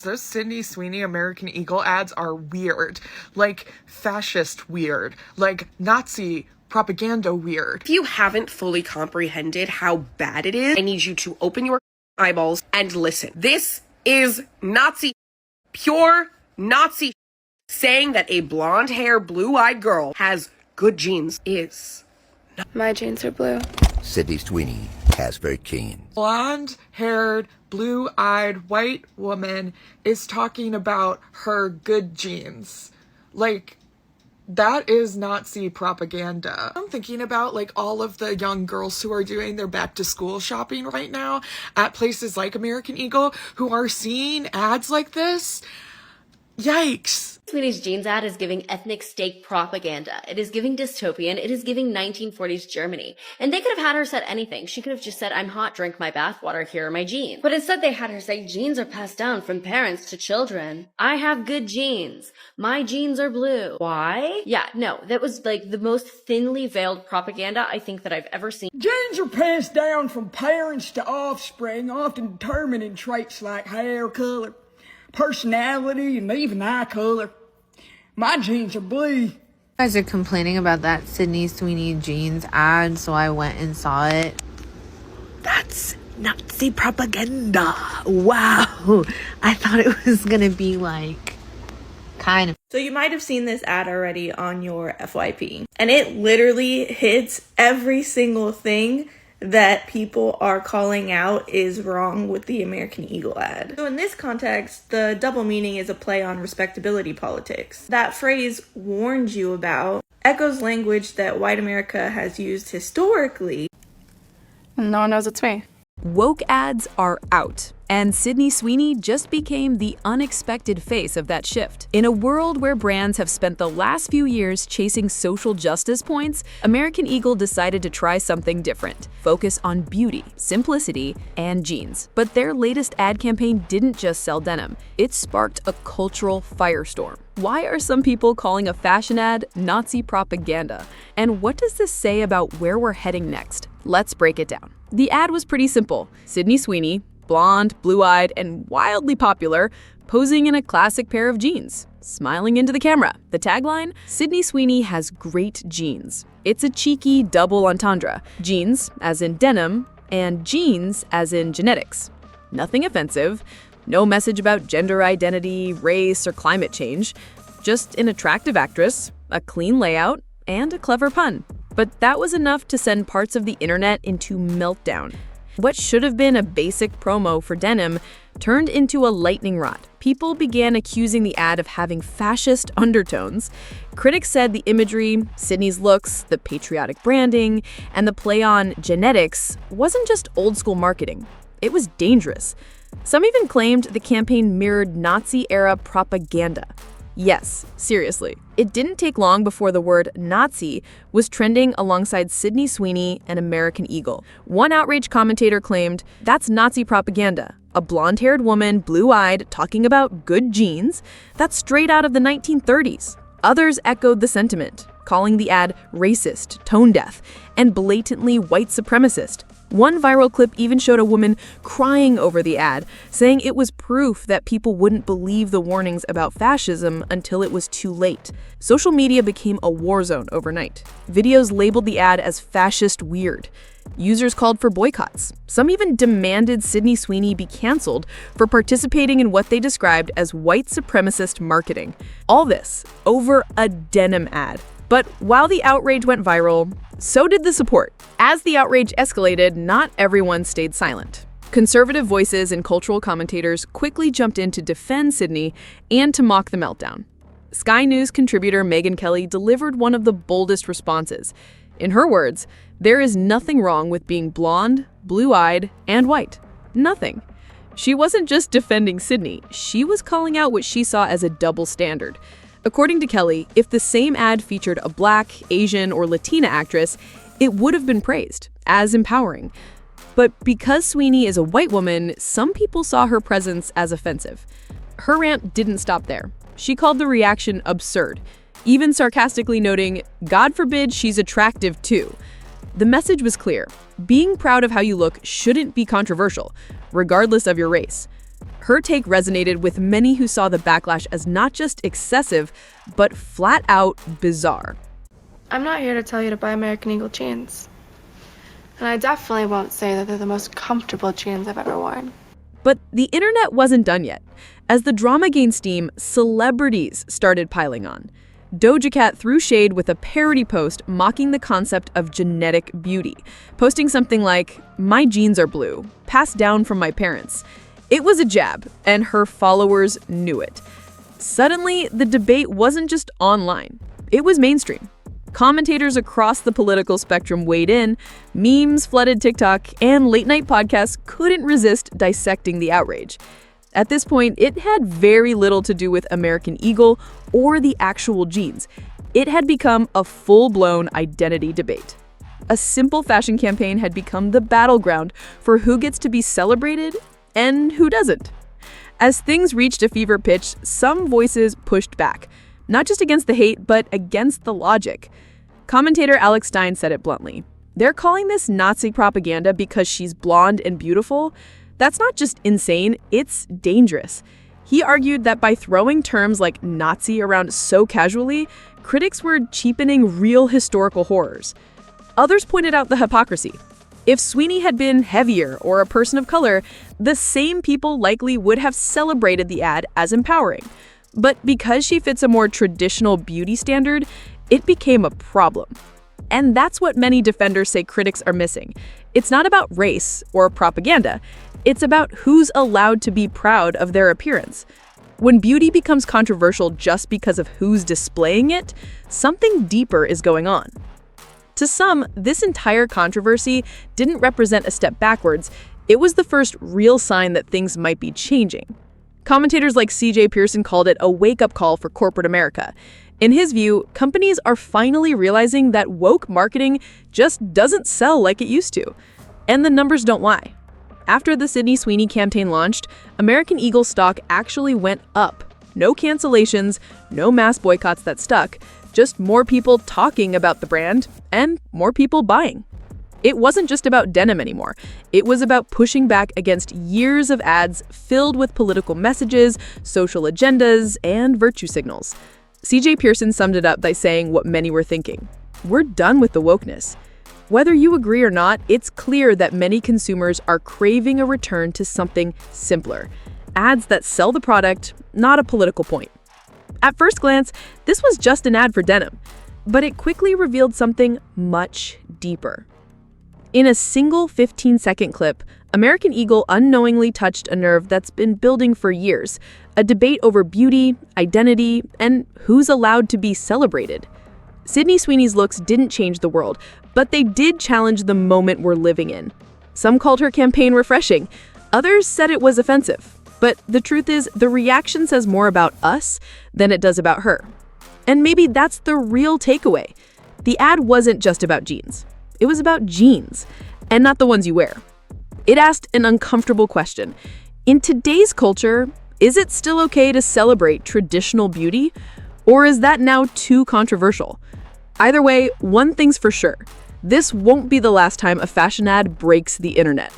Those Sydney Sweeney American Eagle ads are weird. Like, fascist weird. Like, Nazi propaganda weird. If you haven't fully comprehended how bad it is, I need you to open your eyeballs and listen. This is Nazi, pure Nazi. Saying that a blonde-haired, blue-eyed girl has good jeans is not. My jeans are blue. Sydney Sweeney has great jeans. Blonde-haired, blue-eyed white woman is talking about her good jeans. Like, that is Nazi propaganda. I'm thinking about like all of the young girls who are doing their back to school shopping right now at places like American Eagle who are seeing ads like this. Yikes. Sweeney's jeans ad is giving ethnic state propaganda. It is giving dystopian. It is giving 1940s Germany. And they could have had her said anything. She could have just said, I'm hot, drink my bathwater, here are my jeans. But instead they had her say, jeans are passed down from parents to children. I have good jeans. My jeans are blue. Why? Yeah, no, that was like the most thinly veiled propaganda I think that I've ever seen. Genes are passed down from parents to offspring, often determining traits like hair color, personality, and even eye color. My jeans are blue. You guys are complaining about that Sydney Sweeney jeans ad, so I went and saw it. That's Nazi propaganda. Wow. I thought it was gonna be like kind of. So you might have seen this ad already on your FYP, and it literally hits every single thing that people are calling out is wrong with the American Eagle ad. So in this context, the double meaning is a play on respectability politics. That phrase warned you about echoes language that white America has used historically. No one knows it's me. Woke ads are out, and Sydney Sweeney just became the unexpected face of that shift. In a world where brands have spent the last few years chasing social justice points, American Eagle decided to try something different. Focus on beauty, simplicity, and jeans. But their latest ad campaign didn't just sell denim. It sparked a cultural firestorm. Why are some people calling a fashion ad Nazi propaganda? And what does this say about where we're heading next? Let's break it down. The ad was pretty simple. Sydney Sweeney, blonde, blue-eyed, and wildly popular, posing in a classic pair of jeans, smiling into the camera. The tagline? Sydney Sweeney has great jeans. It's a cheeky double entendre. Jeans, as in denim, and genes, as in genetics. Nothing offensive, no message about gender identity, race, or climate change. Just an attractive actress, a clean layout, and a clever pun. But that was enough to send parts of the internet into meltdown. What should have been a basic promo for denim turned into a lightning rod. People began accusing the ad of having fascist undertones. Critics said the imagery, Sydney's looks, the patriotic branding, and the play on genetics wasn't just old-school marketing. It was dangerous. Some even claimed the campaign mirrored Nazi-era propaganda. Yes, seriously. It didn't take long before the word Nazi was trending alongside Sydney Sweeney and American Eagle. One outrage commentator claimed, that's Nazi propaganda. A blonde-haired woman, blue-eyed, talking about good jeans? That's straight out of the 1930s. Others echoed the sentiment, calling the ad racist, tone-deaf, and blatantly white supremacist. One viral clip even showed a woman crying over the ad, saying it was proof that people wouldn't believe the warnings about fascism until it was too late. Social media became a war zone overnight. Videos labeled the ad as fascist weird. Users called for boycotts. Some even demanded Sydney Sweeney be canceled for participating in what they described as white supremacist marketing. All this over a denim ad. But while the outrage went viral, so did the support. As the outrage escalated, not everyone stayed silent. Conservative voices and cultural commentators quickly jumped in to defend Sydney and to mock the meltdown. Sky News contributor Megyn Kelly delivered one of the boldest responses. In her words, there is nothing wrong with being blonde, blue-eyed, and white. Nothing. She wasn't just defending Sydney, she was calling out what she saw as a double standard. According to Kelly, if the same ad featured a Black, Asian, or Latina actress, it would have been praised as empowering. But because Sweeney is a white woman, some people saw her presence as offensive. Her rant didn't stop there. She called the reaction absurd, even sarcastically noting, God forbid she's attractive too. The message was clear. Being proud of how you look shouldn't be controversial, regardless of your race. Her take resonated with many who saw the backlash as not just excessive, but flat out bizarre. I'm not here to tell you to buy American Eagle jeans. And I definitely won't say that they're the most comfortable jeans I've ever worn. But the internet wasn't done yet. As the drama gained steam, celebrities started piling on. Doja Cat threw shade with a parody post mocking the concept of genetic beauty, posting something like, "My jeans are blue, passed down from my parents." It was a jab, and her followers knew it. Suddenly, the debate wasn't just online. It was mainstream. Commentators across the political spectrum weighed in, memes flooded TikTok, and late-night podcasts couldn't resist dissecting the outrage. At this point, it had very little to do with American Eagle or the actual jeans. It had become a full-blown identity debate. A simple fashion campaign had become the battleground for who gets to be celebrated and who doesn't. As things reached a fever pitch, some voices pushed back, not just against the hate, but against the logic. Commentator Alex Stein said it bluntly. "They're calling this Nazi propaganda because she's blonde and beautiful. That's not just insane, it's dangerous." He argued that by throwing terms like Nazi around so casually, critics were cheapening real historical horrors. Others pointed out the hypocrisy. If Sweeney had been heavier or a person of color, the same people likely would have celebrated the ad as empowering. But because she fits a more traditional beauty standard, it became a problem. And that's what many defenders say critics are missing. It's not about race or propaganda. It's about who's allowed to be proud of their appearance. When beauty becomes controversial just because of who's displaying it, something deeper is going on. To some, this entire controversy didn't represent a step backwards. It was the first real sign that things might be changing. Commentators like CJ Pearson called it a wake-up call for corporate America. In his view, companies are finally realizing that woke marketing just doesn't sell like it used to. And the numbers don't lie. After the Sydney Sweeney campaign launched, American Eagle stock actually went up. No cancellations, no mass boycotts that stuck, just more people talking about the brand and more people buying. It wasn't just about denim anymore. It was about pushing back against years of ads filled with political messages, social agendas, and virtue signals. CJ Pearson summed it up by saying what many were thinking. We're done with the wokeness. Whether you agree or not, it's clear that many consumers are craving a return to something simpler. Ads that sell the product, not a political point. At first glance, this was just an ad for denim, but it quickly revealed something much deeper. In a single 15-second clip, American Eagle unknowingly touched a nerve that's been building for years, a debate over beauty, identity, and who's allowed to be celebrated. Sydney Sweeney's looks didn't change the world, but they did challenge the moment we're living in. Some called her campaign refreshing. Others said it was offensive. But the truth is, the reaction says more about us than it does about her. And maybe that's the real takeaway. The ad wasn't just about jeans. It was about jeans, and not the ones you wear. It asked an uncomfortable question. In today's culture, is it still okay to celebrate traditional beauty? Or is that now too controversial? Either way, one thing's for sure. This won't be the last time a fashion ad breaks the internet.